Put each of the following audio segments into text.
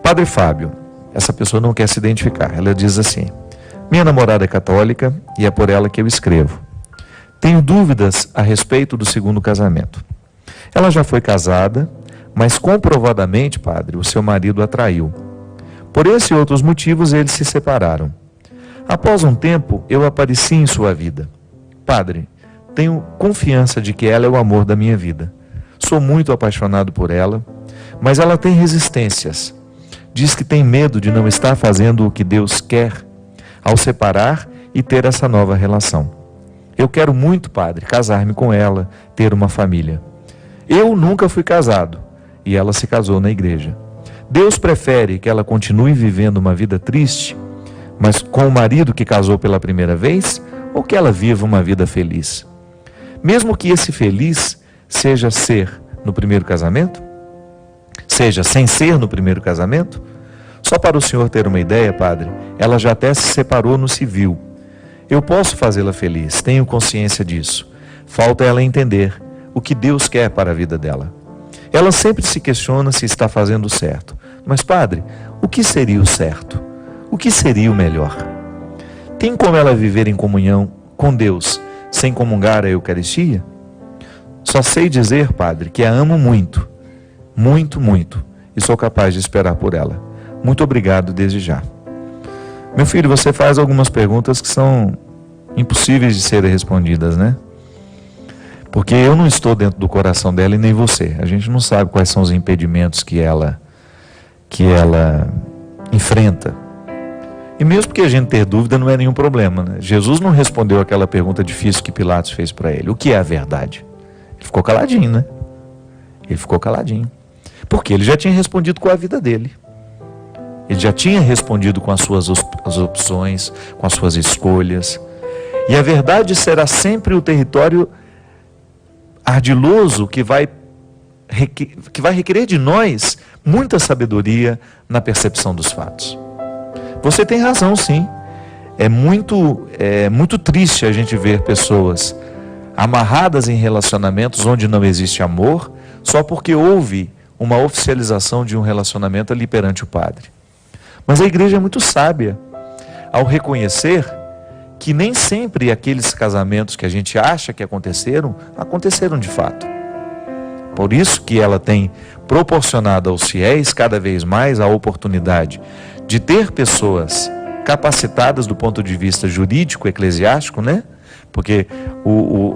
Padre Fábio, essa pessoa não quer se identificar. Ela diz assim: minha namorada é católica e é por ela que eu escrevo. Tenho dúvidas a respeito do segundo casamento. Ela já foi casada, mas comprovadamente, padre, o seu marido a traiu. Por esse e outros motivos, eles se separaram. Após um tempo, eu apareci em sua vida. Padre, tenho confiança de que ela é o amor da minha vida. Sou muito apaixonado por ela, mas ela tem resistências. Diz que tem medo de não estar fazendo o que Deus quer ao separar e ter essa nova relação. Eu quero muito, padre, casar-me com ela, ter uma família. Eu nunca fui casado e ela se casou na igreja. Deus prefere que ela continue vivendo uma vida triste, mas com o marido que casou pela primeira vez, ou que ela viva uma vida feliz? Mesmo que esse feliz seja ser no primeiro casamento, seja sem ser no primeiro casamento. Só para o senhor ter uma ideia, padre, ela já até se separou no civil. Eu posso fazê-la feliz, tenho consciência disso. Falta ela entender o que Deus quer para a vida dela. Ela sempre se questiona se está fazendo certo. Mas, padre, o que seria o certo? O que seria o melhor? Tem como ela viver em comunhão com Deus sem comungar a Eucaristia? Só sei dizer, padre, que a amo muito, muito, muito, e sou capaz de esperar por ela. Muito obrigado desde já. Meu filho, você faz algumas perguntas que são impossíveis de serem respondidas, né? Porque eu não estou dentro do coração dela e nem você. A gente não sabe quais são os impedimentos que ela enfrenta. E mesmo que a gente ter dúvida, não é nenhum problema, né? Jesus não respondeu aquela pergunta difícil que Pilatos fez para ele. O que é a verdade? Ele ficou caladinho, né? Ele ficou caladinho. Porque ele já tinha respondido com a vida dele. Ele já tinha respondido com as suas as opções, com as suas escolhas. E a verdade será sempre o território ardiloso que vai requerer de nós muita sabedoria na percepção dos fatos. Você tem razão, sim. É muito triste a gente ver pessoas amarradas em relacionamentos onde não existe amor, só porque houve uma oficialização de um relacionamento ali perante o padre. Mas a igreja é muito sábia ao reconhecer que nem sempre aqueles casamentos que a gente acha que aconteceram de fato. Por isso que ela tem proporcionado aos fiéis cada vez mais a oportunidade de ter pessoas capacitadas do ponto de vista jurídico, eclesiástico, né? Porque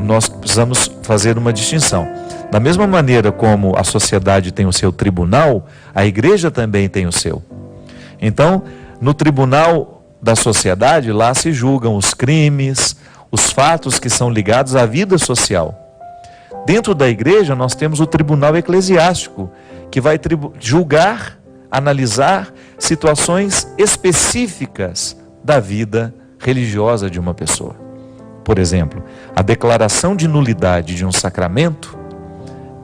nós precisamos fazer uma distinção. Da mesma maneira como a sociedade tem o seu tribunal, a igreja também tem o seu. Então, no tribunal da sociedade, lá se julgam os crimes, os fatos que são ligados à vida social. Dentro da igreja, nós temos o tribunal eclesiástico, que vai julgar, analisar situações específicas da vida religiosa de uma pessoa. Por exemplo, a declaração de nulidade de um sacramento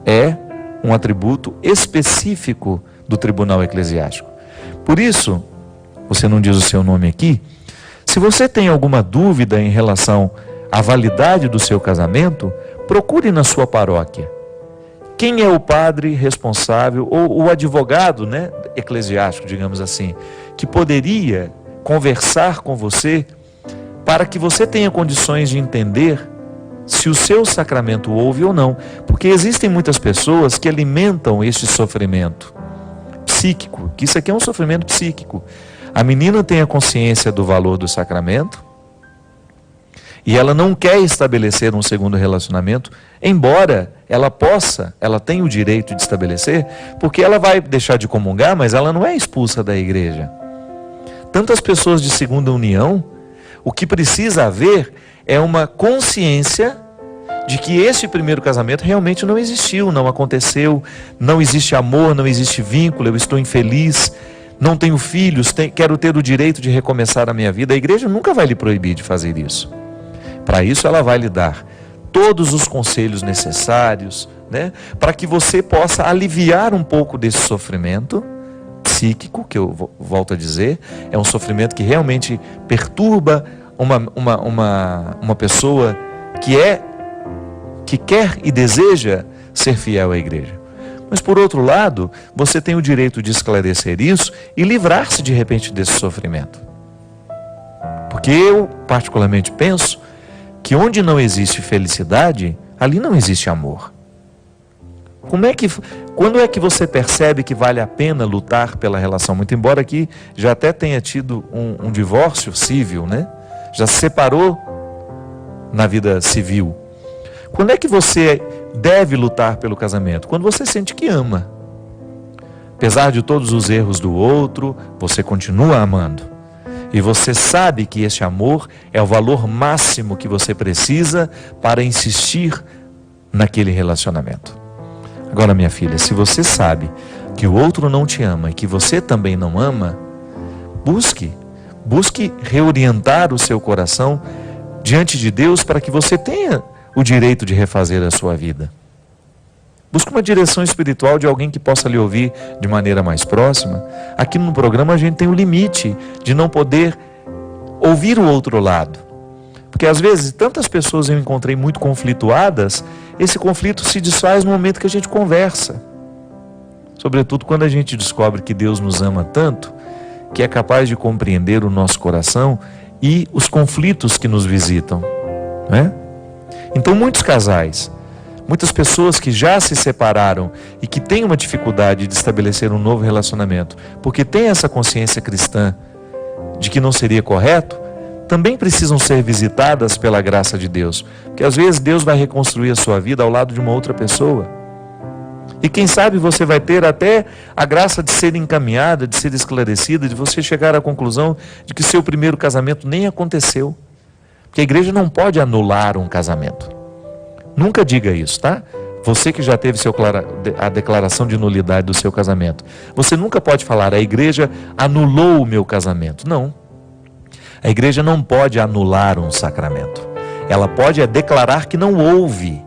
é um atributo específico do tribunal eclesiástico. Por isso, você não diz o seu nome aqui, se você tem alguma dúvida em relação à validade do seu casamento, procure na sua paróquia. Quem é o padre responsável, ou o advogado, né, eclesiástico, digamos assim, que poderia conversar com você para que você tenha condições de entender se o seu sacramento houve ou não. Porque existem muitas pessoas que alimentam este sofrimento psíquico, que isso aqui é um sofrimento psíquico. A menina tem a consciência do valor do sacramento e ela não quer estabelecer um segundo relacionamento, embora ela tenha o direito de estabelecer, porque ela vai deixar de comungar, mas ela não é expulsa da igreja. Tantas pessoas de segunda união, o que precisa haver é uma consciência de que esse primeiro casamento realmente não existiu, não aconteceu, não existe amor, não existe vínculo, eu estou infeliz, não tenho filhos, quero ter o direito de recomeçar a minha vida. A igreja nunca vai lhe proibir de fazer isso. Para isso ela vai lhe dar todos os conselhos necessários, né, para que você possa aliviar um pouco desse sofrimento psíquico, que eu volto a dizer, é um sofrimento que realmente perturba uma pessoa que quer e deseja ser fiel à igreja. Mas por outro lado, você tem o direito de esclarecer isso e livrar-se de repente desse sofrimento. Porque eu particularmente penso que onde não existe felicidade, ali não existe amor. Quando é que você percebe que vale a pena lutar pela relação? Muito embora aqui já até tenha tido um divórcio civil, né? Já se separou na vida civil. Quando é que você deve lutar pelo casamento? Quando você sente que ama. Apesar de todos os erros do outro, você continua amando. E você sabe que esse amor é o valor máximo que você precisa para insistir naquele relacionamento. Agora, minha filha, se você sabe que o outro não te ama e que você também não ama, busque reorientar o seu coração diante de Deus para que você tenha o direito de refazer a sua vida. Busque uma direção espiritual de alguém que possa lhe ouvir de maneira mais próxima. Aqui no programa a gente tem o limite de não poder ouvir o outro lado. Porque às vezes tantas pessoas eu encontrei muito conflituadas, esse conflito se desfaz no momento que a gente conversa. Sobretudo quando a gente descobre que Deus nos ama tanto, que é capaz de compreender o nosso coração e os conflitos que nos visitam, né? Então muitos casais, muitas pessoas que já se separaram e que têm uma dificuldade de estabelecer um novo relacionamento, porque têm essa consciência cristã de que não seria correto, também precisam ser visitadas pela graça de Deus. Porque às vezes Deus vai reconstruir a sua vida ao lado de uma outra pessoa. E quem sabe você vai ter até a graça de ser encaminhada, de ser esclarecida, de você chegar à conclusão de que seu primeiro casamento nem aconteceu. Porque a igreja não pode anular um casamento. Nunca diga isso, tá? Você que já teve a declaração de nulidade do seu casamento. Você nunca pode falar, a igreja anulou o meu casamento. Não. A igreja não pode anular um sacramento. Ela pode declarar que não houve.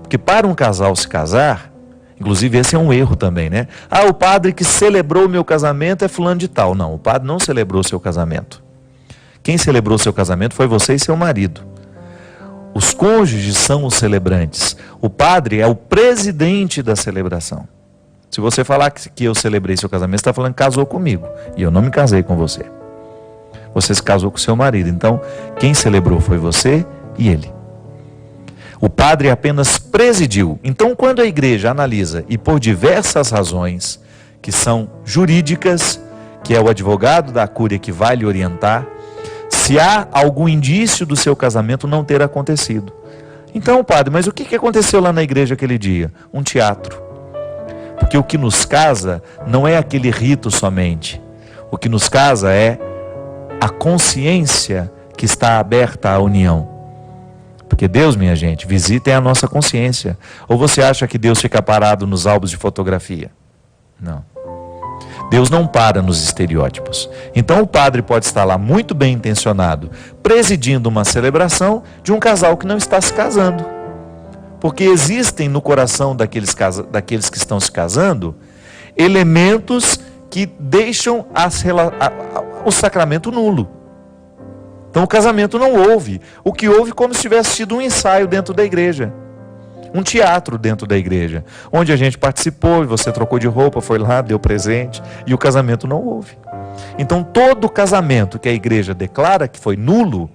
Porque para um casal se casar, inclusive esse é um erro também, né? Ah, o padre que celebrou o meu casamento é fulano de tal. Não, o padre não celebrou o seu casamento. Quem celebrou o seu casamento foi você e seu marido. Os cônjuges são os celebrantes. O padre é o presidente da celebração. Se você falar que eu celebrei seu casamento, você está falando que casou comigo. E eu não me casei com você. Você se casou com seu marido. Então, quem celebrou foi você e ele. O padre apenas presidiu. Então, quando a igreja analisa, e por diversas razões, que são jurídicas, que é o advogado da cúria que vai lhe orientar, se há algum indício do seu casamento não ter acontecido. Então, padre, mas o que aconteceu lá na igreja aquele dia? Um teatro. Porque o que nos casa não é aquele rito somente. O que nos casa é a consciência que está aberta à união. Porque Deus, minha gente, visita é a nossa consciência. Ou você acha que Deus fica parado nos álbuns de fotografia? Não. Deus não para nos estereótipos. Então o padre pode estar lá muito bem intencionado, presidindo uma celebração de um casal que não está se casando. Porque existem no coração daqueles que estão se casando elementos que deixam o sacramento nulo. Então o casamento não houve. O que houve como se tivesse sido um ensaio dentro da igreja. Um teatro dentro da igreja. Onde a gente participou e você trocou de roupa, foi lá, deu presente. E o casamento não houve. Então todo casamento que a igreja declara que foi nulo,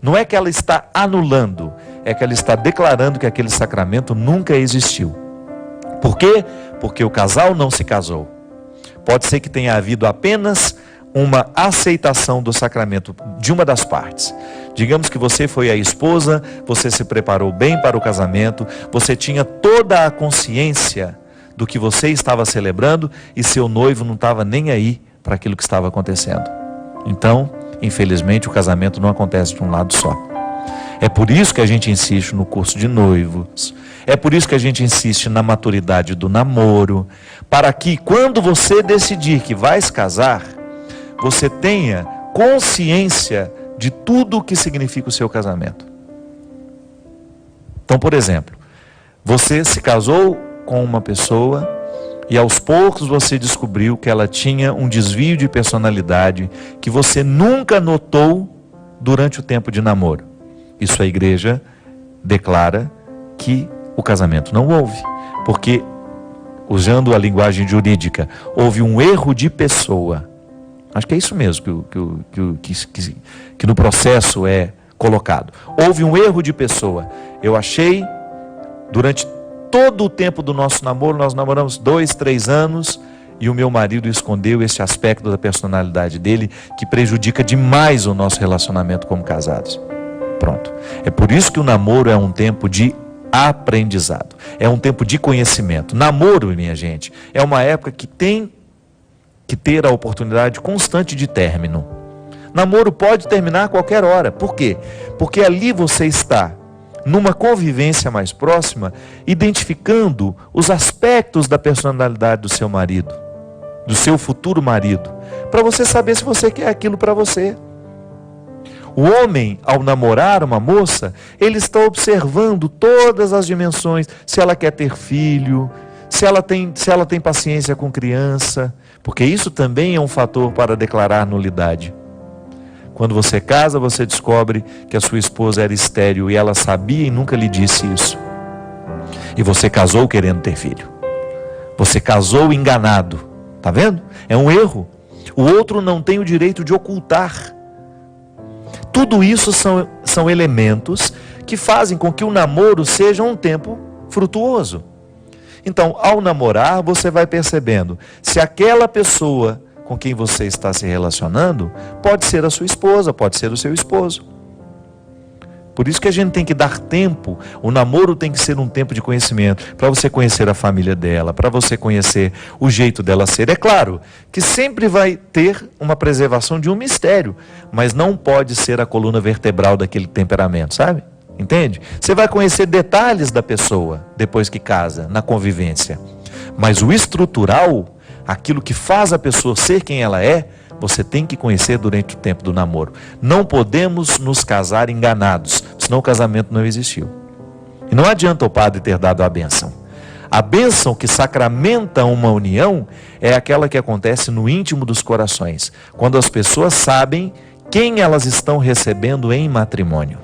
não é que ela está anulando, é que ela está declarando que aquele sacramento nunca existiu. Por quê? Porque o casal não se casou. Pode ser que tenha havido apenas uma aceitação do sacramento de uma das partes. Digamos que você foi a esposa, você se preparou bem para o casamento, você tinha toda a consciência do que você estava celebrando e seu noivo não estava nem aí para aquilo que estava acontecendo. Então, infelizmente, o casamento não acontece de um lado só. É por isso que a gente insiste no curso de noivos, é por isso que a gente insiste na maturidade do namoro, para que quando você decidir que vai se casar, você tenha consciência de tudo o que significa o seu casamento. Então, por exemplo, você se casou com uma pessoa e aos poucos você descobriu que ela tinha um desvio de personalidade que você nunca notou durante o tempo de namoro. Isso a igreja declara que o casamento não houve, porque usando a linguagem jurídica, houve um erro de pessoa. Acho que é isso mesmo que no processo é colocado. Houve um erro de pessoa. Eu achei, durante todo o tempo do nosso namoro, nós namoramos 2, 3 anos, e o meu marido escondeu esse aspecto da personalidade dele, que prejudica demais o nosso relacionamento como casados. Pronto. É por isso que o namoro é um tempo de aprendizado. É um tempo de conhecimento. Namoro, minha gente, é uma época que tem que ter a oportunidade constante de término. Namoro pode terminar a qualquer hora. Por quê? Porque ali você está numa convivência mais próxima, identificando os aspectos da personalidade do seu marido, do seu futuro marido, para você saber se você quer aquilo para você. O homem, ao namorar uma moça, ele está observando todas as dimensões, se ela quer ter filho, se ela tem paciência com criança, porque isso também é um fator para declarar nulidade. Quando você casa, você descobre que a sua esposa era estéril e ela sabia e nunca lhe disse isso. E você casou querendo ter filho. Você casou enganado. Tá vendo? É um erro. O outro não tem o direito de ocultar. Tudo isso são elementos que fazem com que o namoro seja um tempo frutuoso. Então, ao namorar, você vai percebendo se aquela pessoa com quem você está se relacionando pode ser a sua esposa, pode ser o seu esposo. Por isso que a gente tem que dar tempo, o namoro tem que ser um tempo de conhecimento, para você conhecer a família dela, para você conhecer o jeito dela ser. É claro que sempre vai ter uma preservação de um mistério, mas não pode ser a coluna vertebral daquele temperamento, sabe? Entende? Você vai conhecer detalhes da pessoa depois que casa, na convivência. Mas o estrutural, aquilo que faz a pessoa ser quem ela é, você tem que conhecer durante o tempo do namoro. Não podemos nos casar enganados, senão o casamento não existiu. E não adianta o padre ter dado a bênção. A bênção que sacramenta uma união é aquela que acontece no íntimo dos corações, quando as pessoas sabem quem elas estão recebendo em matrimônio.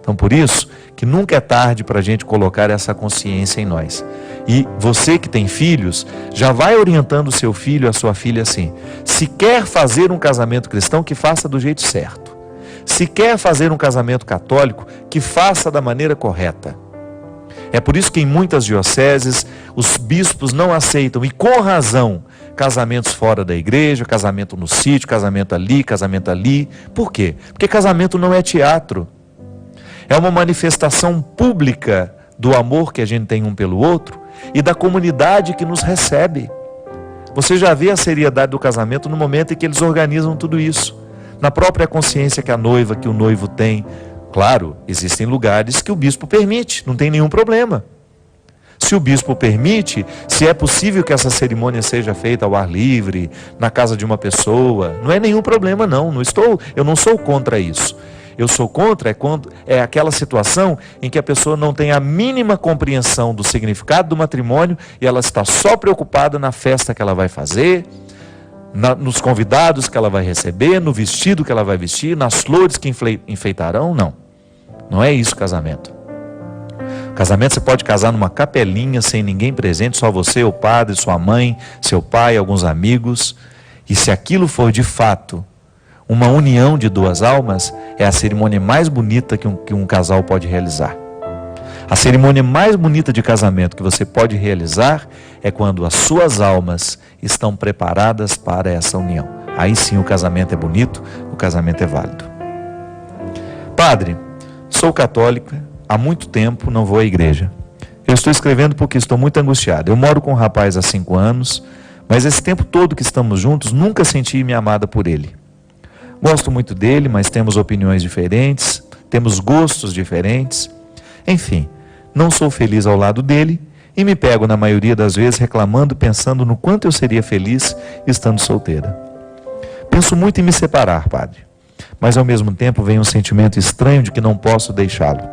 Então, por isso que nunca é tarde para a gente colocar essa consciência em nós. E você que tem filhos, já vai orientando o seu filho, a sua filha assim: se quer fazer um casamento cristão, que faça do jeito certo. Se quer fazer um casamento católico, que faça da maneira correta. É por isso que em muitas dioceses, os bispos não aceitam, e com razão, casamentos fora da igreja, casamento no sítio, casamento ali, casamento ali. Por quê? Porque casamento não é teatro. É uma manifestação pública do amor que a gente tem um pelo outro e da comunidade que nos recebe. Você já vê a seriedade do casamento no momento em que eles organizam tudo isso. Na própria consciência que a noiva, que o noivo tem. Claro, existem lugares que o bispo permite, não tem nenhum problema. Se o bispo permite, se é possível que essa cerimônia seja feita ao ar livre, na casa de uma pessoa, não é nenhum problema não. Eu não sou contra isso. Eu sou contra quando é aquela situação em que a pessoa não tem a mínima compreensão do significado do matrimônio e ela está só preocupada na festa que ela vai fazer, nos convidados que ela vai receber, no vestido que ela vai vestir, nas flores que enfeitarão. Não. Não é isso casamento. Casamento você pode casar numa capelinha sem ninguém presente, só você, o padre, sua mãe, seu pai, alguns amigos. E se aquilo for de fato uma união de duas almas, é a cerimônia mais bonita que um casal pode realizar. A cerimônia mais bonita de casamento que você pode realizar é quando as suas almas estão preparadas para essa união. Aí sim o casamento é bonito, o casamento é válido. Padre, sou católica, há muito tempo não vou à igreja. Eu estou escrevendo porque estou muito angustiado. Eu moro com um rapaz há 5 anos, mas esse tempo todo que estamos juntos, nunca senti-me amada por ele. Gosto muito dele, mas temos opiniões diferentes, temos gostos diferentes. Enfim, não sou feliz ao lado dele e me pego na maioria das vezes reclamando, pensando no quanto eu seria feliz estando solteira. Penso muito em me separar, padre, mas ao mesmo tempo vem um sentimento estranho de que não posso deixá-lo.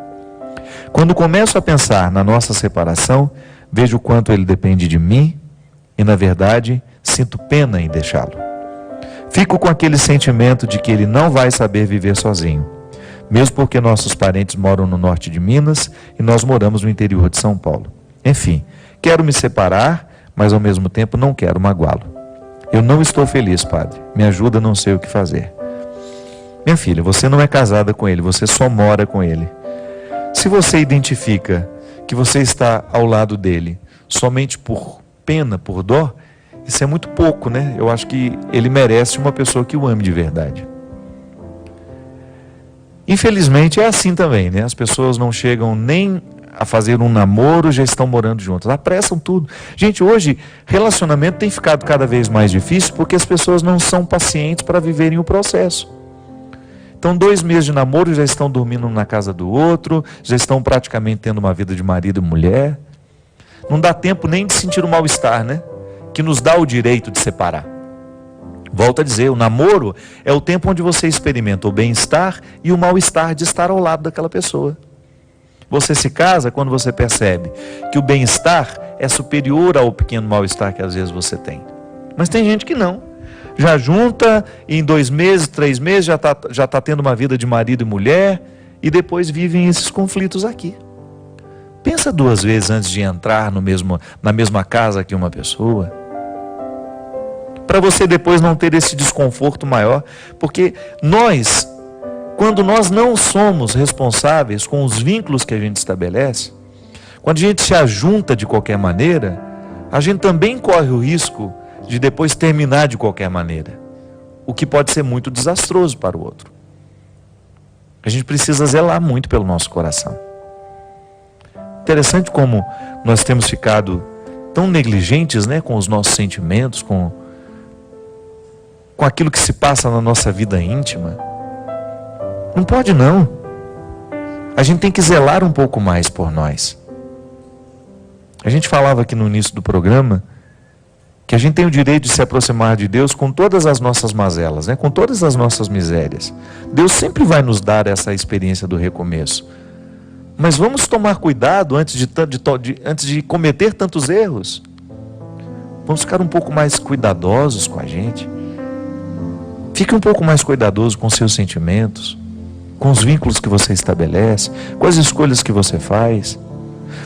Quando começo a pensar na nossa separação, vejo o quanto ele depende de mim e, na verdade, sinto pena em deixá-lo. Fico com aquele sentimento de que ele não vai saber viver sozinho, mesmo porque nossos parentes moram no norte de Minas e nós moramos no interior de São Paulo. Enfim, Quero me separar, mas ao mesmo tempo não quero magoá-lo. Eu não estou feliz, padre. Me ajuda, não sei o que fazer. Minha filha, você não é casada com ele, você só mora com ele. Se você identifica que você está ao lado dele somente por pena, por dó, isso é muito pouco, né? Eu acho que ele merece uma pessoa que o ame de verdade. Infelizmente é assim também, né? As pessoas não chegam nem a fazer um namoro, já estão morando juntas, apressam tudo. Gente, hoje relacionamento tem ficado cada vez mais difícil porque as pessoas não são pacientes para viverem o processo. Então 2 meses de namoro já estão dormindo na casa do outro, já estão praticamente tendo uma vida de marido e mulher. Não dá tempo nem de sentir o mal-estar, né? Que nos dá o direito de separar. Volto a dizer, o namoro é o tempo onde você experimenta o bem-estar e o mal-estar de estar ao lado daquela pessoa. Você se casa quando você percebe que o bem-estar é superior ao pequeno mal-estar que às vezes você tem. Mas tem gente que não. Já junta e em 2 meses, 3 meses já tá tendo uma vida de marido e mulher e depois vivem esses conflitos aqui. Pensa 2 vezes antes de entrar na mesma casa que uma pessoa. Para você depois não ter esse desconforto maior. Porque quando nós não somos responsáveis com os vínculos que a gente estabelece, quando a gente se ajunta de qualquer maneira, a gente também corre o risco de depois terminar de qualquer maneira, o que pode ser muito desastroso para o outro. A gente precisa zelar muito pelo nosso coração. Interessante como nós temos ficado tão negligentes, né, com os nossos sentimentos, com aquilo que se passa na nossa vida íntima. Não pode não. A gente tem que zelar um pouco mais por nós. A gente falava aqui no início do programa que a gente tem o direito de se aproximar de Deus com todas as nossas mazelas, né? Com todas as nossas misérias. Deus sempre vai nos dar essa experiência do recomeço. Mas vamos tomar cuidado antes de cometer tantos erros. Vamos ficar um pouco mais cuidadosos com a gente. Fique um pouco mais cuidadoso com seus sentimentos, com os vínculos que você estabelece, com as escolhas que você faz.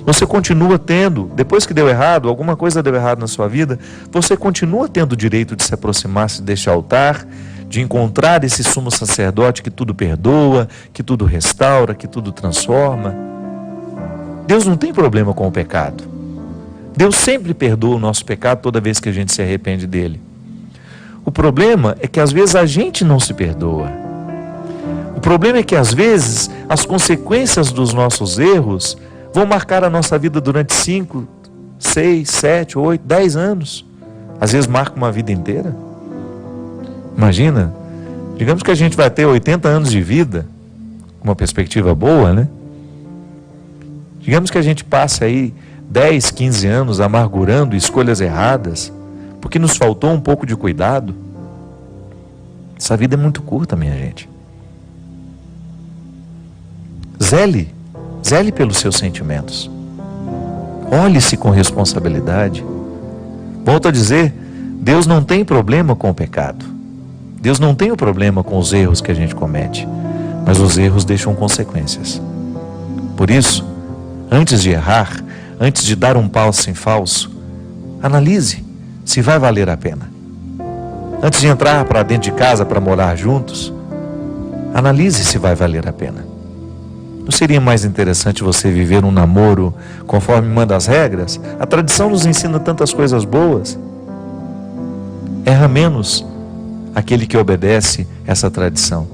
Você continua tendo, depois que deu errado, alguma coisa deu errado na sua vida, você continua tendo o direito de se aproximar-se deste altar, de encontrar esse sumo sacerdote que tudo perdoa, que tudo restaura, que tudo transforma. Deus não tem problema com o pecado. Deus sempre perdoa o nosso pecado toda vez que a gente se arrepende dele. O problema é que às vezes a gente não se perdoa. O problema é que às vezes as consequências dos nossos erros vão marcar a nossa vida durante 5, 6, 7, 8, 10 anos. Às vezes marca uma vida inteira. Imagina, digamos que a gente vai ter 80 anos de vida, uma perspectiva boa, né? Digamos que a gente passe aí 10, 15 anos amargurando escolhas erradas, porque nos faltou um pouco de cuidado. Essa vida é muito curta, minha gente. Zele pelos seus sentimentos. Olhe-se com responsabilidade. Volto a dizer, Deus não tem problema com o pecado. Deus não tem o problema com os erros que a gente comete. Mas os erros deixam consequências. Por isso, antes de errar, antes de dar um passo em falso, analise se vai valer a pena. Antes de entrar para dentro de casa para morar juntos, analise se vai valer a pena. Não seria mais interessante você viver um namoro conforme manda as regras? A tradição nos ensina tantas coisas boas. Erra menos aquele que obedece essa tradição.